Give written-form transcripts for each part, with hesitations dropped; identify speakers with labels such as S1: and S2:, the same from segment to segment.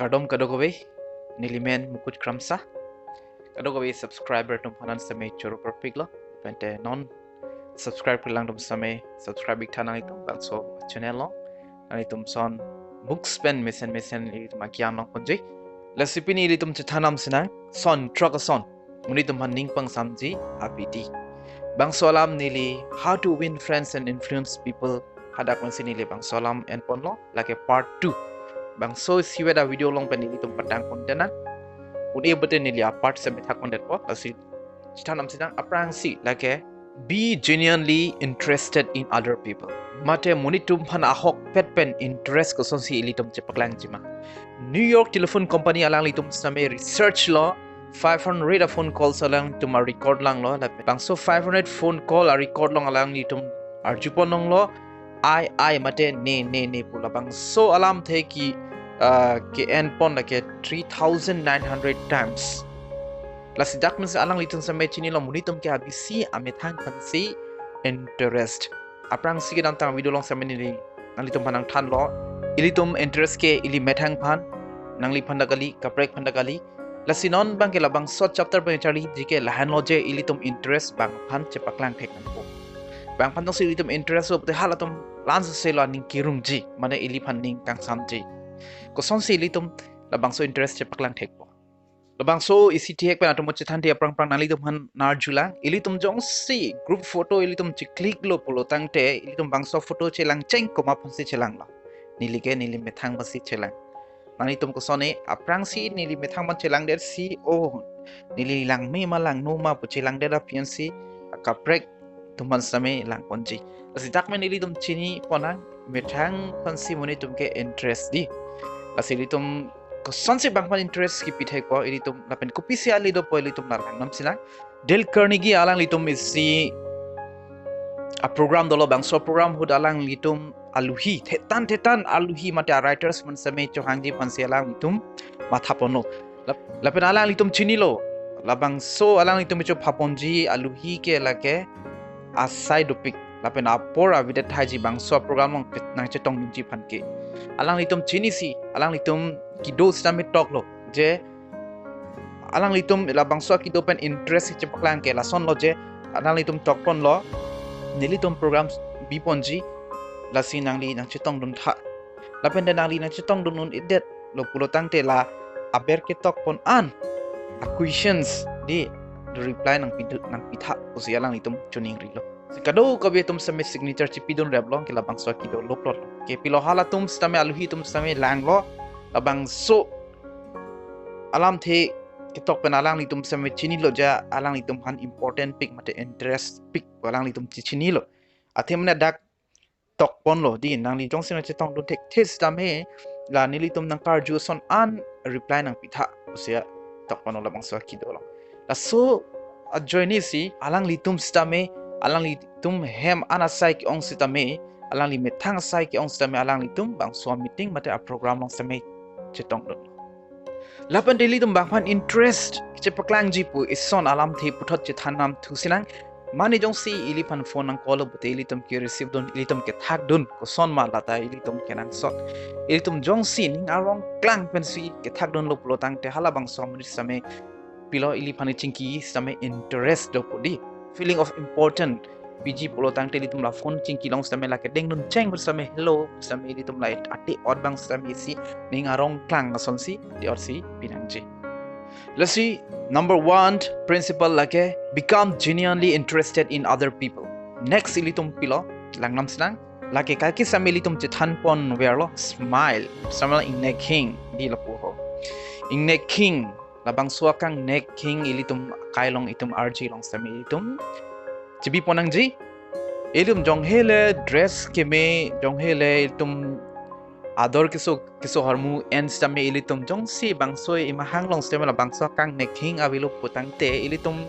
S1: Kardom kadogowe nilimen mukut kramsa kadogowe subscriber tum hanan samay choro perfectlo pente non subscribe lang tum samay subscribe iktanang itum bangso channel lo nang itum son books pen mesen itum akyang long ponjay lasipini itum chathanam sinang son truck son munitum haning pang samji apiti bangso alam nili how to win friends and influence people hadak man sinili bangso alam and ponlo like a part 2 bang so siweda video long pen ini tum patang konten na uni beten nili apart se methak konten po asi chanam sidang aprang si like be genuinely interested in other people mate monitum phan ahok pet pen interest ko son si ilitum chepaklang jima New York telephone company alang litum same research lo 500 phone calls alang tum record lang lo bang so 500 phone call a record long alang litum arjupon long lo I mate ne pula bang so alam the ki ke end pon la ke 3900 times la sidak men alang litun sampai chini lo munitum ke habisi amethang pansi interest aprang sige dam tang video long sampai ni nang litum panang than lo ilitum interest ke ili methang pan nang li phandagali kaprek phandagali la sinon bang ke labang short chapter pe chari jike lahan lo je ilitum interest bang phan chepaklang thek nan po bang phan tong si ilitum interest op te halatum lans se lo ning kirung ji mane ili phan ning kang sam ji ko son si litum labang so interest chepaklang thek po labang so isi thek pa atom chethan ti aprang prang nali tum han nar jula ilitum jong si group photo ilitum chi click lo polo tangte ilitum bangso photo chelang cheng ko ma phansi chelang la nilike nilim methang basi chelang nani tum ko sone aprang si nilim methang ban chelang der si o nili lang me malang no ma pu chelang der fiancé kaprek tuman same lang ponji asi dak men ilitum chini ponang methang phansi moni tum ke interest di asilitum ko sonse bangpan interest ki pithai ko ilitum lapen ko pisia lido po ilitum narang nam silang Del Carnegie alang litum isi a program dolo bang so program hud alang litum aluhi tetan aluhi mate writers man same chohangji pansi alang litum mathapono lapen alang litum chinilo labang so alang litum cho phaponji aluhi ke lake asai dopik lapen apora videt haji bang so program mong nang chetong ji phanke alang litum chini si alang litum kido stame talk lo je alang litum labang so kido pen interest chepaklang ke lason lo je alang litum talk pon lo nilitum program biponji lasi nang li nang chetong dun tha lapen nang li nang chetong dun nun idet lo pulo tangte la aber ke talk pon an questions di reply nang pitha usi alang litum chuning ri lo kado kabe tum same signature chipidon reblong ke labang so kido loplot ke pilo hala tum stame aluhi tum same langlo labang so alam the kitok penalang litum same chini lo ja alang litum han important pick mate interest pick alang litum chini lo athemna dak tok pon lo di nang li jong sing chetong do tek test tame la nilitum nang kar ju son an reply nang pitha usia tok pon lo labang so kido lo la so a joini si alang litum stame alang litum hem anasai ki ong sitame alang li methang sai ki ong sitame alang litum bang so meeting mate a program long same chetong do lapan daily tum bang pan interest chepaklang ji pu ison alam the puthot chethanam thusinang mani jong si ilipan phone ang call but ilitum ki receive don ilitum ke thak dun ko son ma lata ilitum kenangsot ilitum jong si ning arong klang pen si ke thak dun lo plotang te hala bang som same pilo ilipan chingki same interest do podi feeling of important PG polo tang telitum la phone chingki long same la ke deng nun cheng bersame hello same ilitum la ati od bang same si ning arong klang son si di or si pinangji let's see number 1 principle like become genuinely interested in other people next ilitum pilo langnam sinang like kalki same ilitum chithan pon werlo smile samala in neck king di la po ho in neck king labang suakang neck king ilitum kailong itum RG long same ilitum chibi ponang ji ilitum jong hele dress ke me jong hele ilitum ador kiso harmu en stame ilitum jong si bangso imahang long same labang suakang neck king avilu putang te ilitum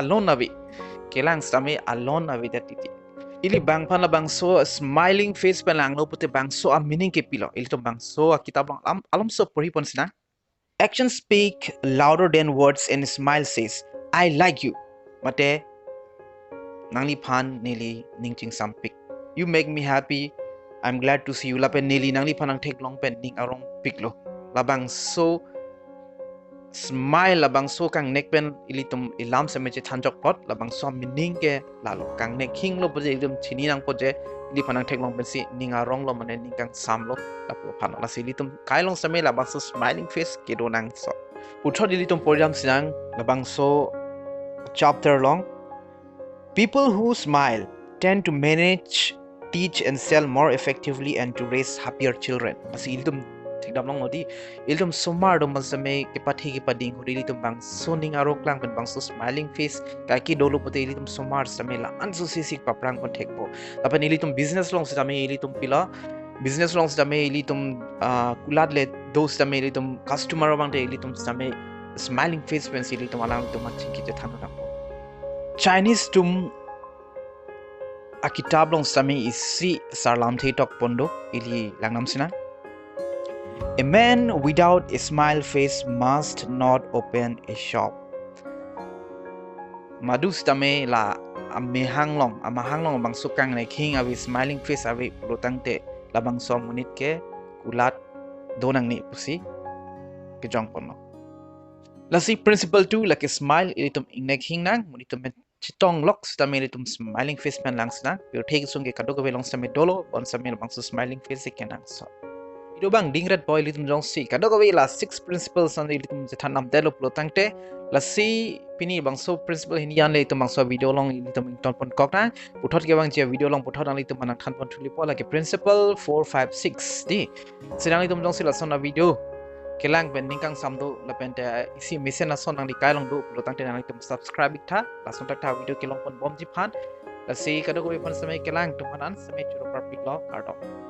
S1: alon navi kelang stame alon navi datiti ili bang pan labang so smiling face pelang lo pute bang so a meaning ke pilo ilitum bang so kitab long alam so pori pon sina actions speak louder than words and smile says I like you mate nangli pan nili ningching sampik you make me happy I'm glad to see you lapen nili nangli panang thek long pen ning arong piklo labang so smile labang so kang nek pen ilitum ilam sa meche thanjok pot labang so meaning ke lalo kang nek hing lo boje ilum chini nang poje ili panang thek long pensi ninga rong lo mane ning kang sam lo lapo phan la si ilitum kai long same labang so smiling face ke do nang so uthod ilitum poriam sinang labang so chapter long people who smile tend to manage, teach and sell more effectively and to raise happier children. Asi iltum thikdam long odi iltum somar dom masame ke pathi ke pading hori iltum bang soning arok lang ben bang so smiling face ka ki dolo pote iltum somar samela ansu sisik paprang kon thekbo tapan ilitum business long sitame ilitum pila business long sitame ilitum kulat le dos sitame ilitum customer bang te ilitum sitame smiling face pen ilitum alang tum machin ki je thanu Chinese tum akitab long sami isi sarlam thei tok pondo ili langnam sina a man without a smile face must not open a shop madus tame la amehang long bang sukang ne king awi smiling face awi lutang te labang som munit ke kulat donang ni pusi ke jong pono lasi principle 2 like a smile ilitum ingnek hing nang munitum chitong lok stame ilitum smiling face pen lang sna pure take sunge kadogo belong stame dolo on stame bang so smiling face kenangsot ido bang dingrat boy ilitum jong si kadogo be la 6 principles on ilitum jethanam develop lotangte la si pini bang so principle hinian le ilitum bang so video long ilitum ton pon kok na puthot ke bang je video long puthot ang ilitum manang than pon thuli po like principle 4 5 6 di sedang ilitum jong si la sona video kelang ben ningkang samdo lapente isi misen ason nang dikai long do lotang te nang tum subscribe tha langsung tak tha video kelong pon bom ji phan la si kado ko pon samai kelang tum hanan samai churo par pik lo kardo